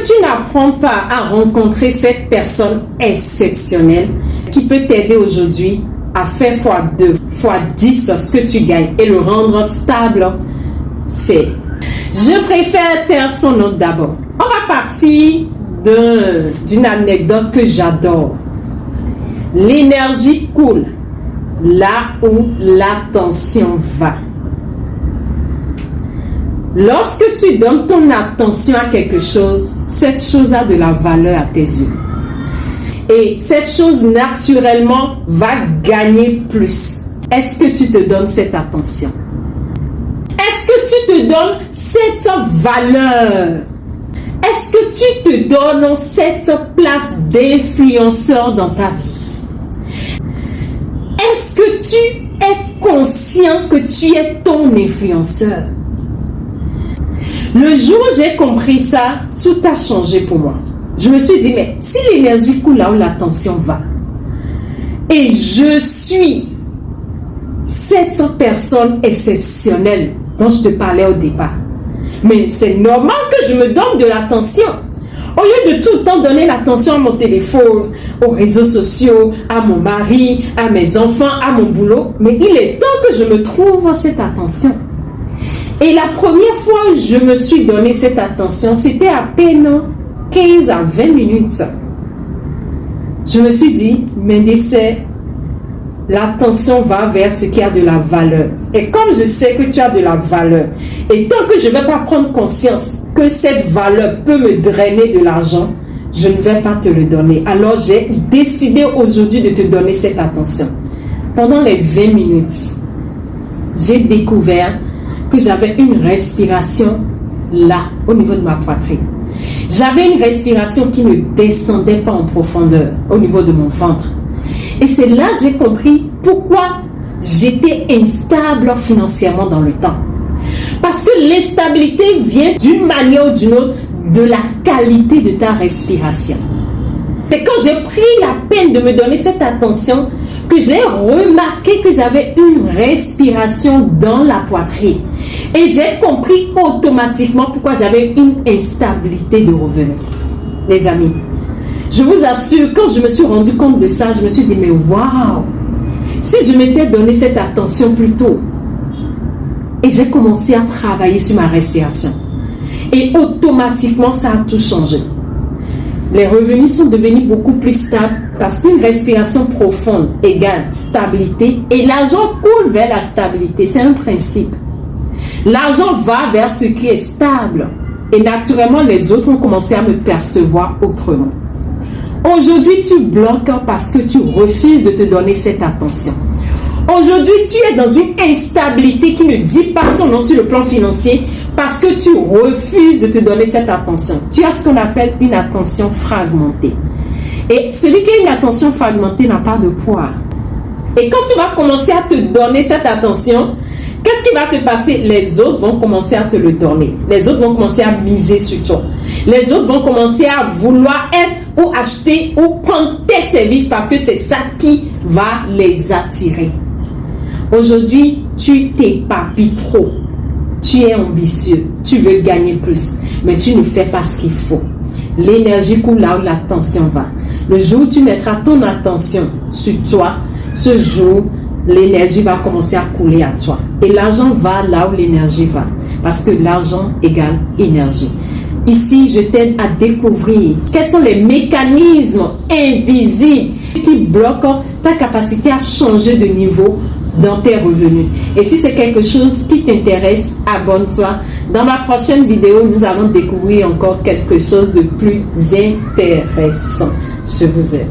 tu n'apprends pas à rencontrer cette personne exceptionnelle qui peut t'aider aujourd'hui à faire x2, x10 ce que tu gagnes et le rendre stable, c'est... Je préfère taire son nom d'abord. On va partir d'une anecdote que j'adore. L'énergie coule là où l'attention va. Lorsque tu donnes ton attention à quelque chose, cette chose a de la valeur à tes yeux. Et cette chose, naturellement, va gagner plus. Est-ce que tu te donnes cette attention? Est-ce que tu te donnes cette valeur? Est-ce que tu te donnes cette place d'influenceur dans ta vie? Est-ce que tu es conscient que tu es ton influenceur? Le jour où j'ai compris ça, tout a changé pour moi. Je me suis dit, mais si l'énergie coule là où l'attention va, et je suis cette personne exceptionnelle dont je te parlais au départ, mais c'est normal que je me donne de l'attention. Au lieu de tout le temps donner l'attention à mon téléphone, aux réseaux sociaux, à mon mari, à mes enfants, à mon boulot, mais il est temps que je me trouve cette attention. Et la première fois où je me suis donné cette attention, c'était à peine 15 à 20 minutes. Je me suis dit, mais l'attention va vers ce qui a de la valeur. Et comme je sais que tu as de la valeur, et tant que je ne vais pas prendre conscience que cette valeur peut me drainer de l'argent, je ne vais pas te le donner. Alors j'ai décidé aujourd'hui de te donner cette attention. Pendant les 20 minutes, j'ai découvert que j'avais une respiration là, au niveau de ma poitrine. J'avais une respiration qui ne descendait pas en profondeur, au niveau de mon ventre. Et c'est là que j'ai compris pourquoi j'étais instable financièrement dans le temps. Parce que l'instabilité vient d'une manière ou d'une autre de la qualité de ta respiration. C'est quand j'ai pris la peine de me donner cette attention que j'ai remarqué que j'avais une respiration dans la poitrine. Et j'ai compris automatiquement pourquoi j'avais une instabilité de revenus. Les amis, je vous assure, quand je me suis rendu compte de ça, je me suis dit, mais waouh! Si je m'étais donné cette attention plus tôt, et j'ai commencé à travailler sur ma respiration, et automatiquement, ça a tout changé. Les revenus sont devenus beaucoup plus stables parce qu'une respiration profonde égale stabilité et l'argent coule vers la stabilité. C'est un principe. L'argent va vers ce qui est stable et naturellement, les autres ont commencé à me percevoir autrement. Aujourd'hui, tu bloques parce que tu refuses de te donner cette attention. Aujourd'hui, tu es dans une instabilité qui ne dit pas son nom sur le plan financier parce que tu refuses de te donner cette attention. Tu as ce qu'on appelle une attention fragmentée. Et celui qui a une attention fragmentée n'a pas de poids. Et quand tu vas commencer à te donner cette attention, qu'est-ce qui va se passer? Les autres vont commencer à te le donner. Les autres vont commencer à miser sur toi. Les autres vont commencer à vouloir être ou acheter ou prendre tes services parce que c'est ça qui va les attirer. Aujourd'hui, tu t'éparpilles trop. Tu es ambitieux. Tu veux gagner plus. Mais tu ne fais pas ce qu'il faut. L'énergie coule là où l'attention va. Le jour où tu mettras ton attention sur toi, ce jour, l'énergie va commencer à couler à toi. Et l'argent va là où l'énergie va. Parce que l'argent égale énergie. Ici, je t'aide à découvrir quels sont les mécanismes invisibles qui bloquent ta capacité à changer de niveau dans tes revenus. Et si c'est quelque chose qui t'intéresse, abonne-toi. Dans ma prochaine vidéo, nous allons découvrir encore quelque chose de plus intéressant. Je vous aime.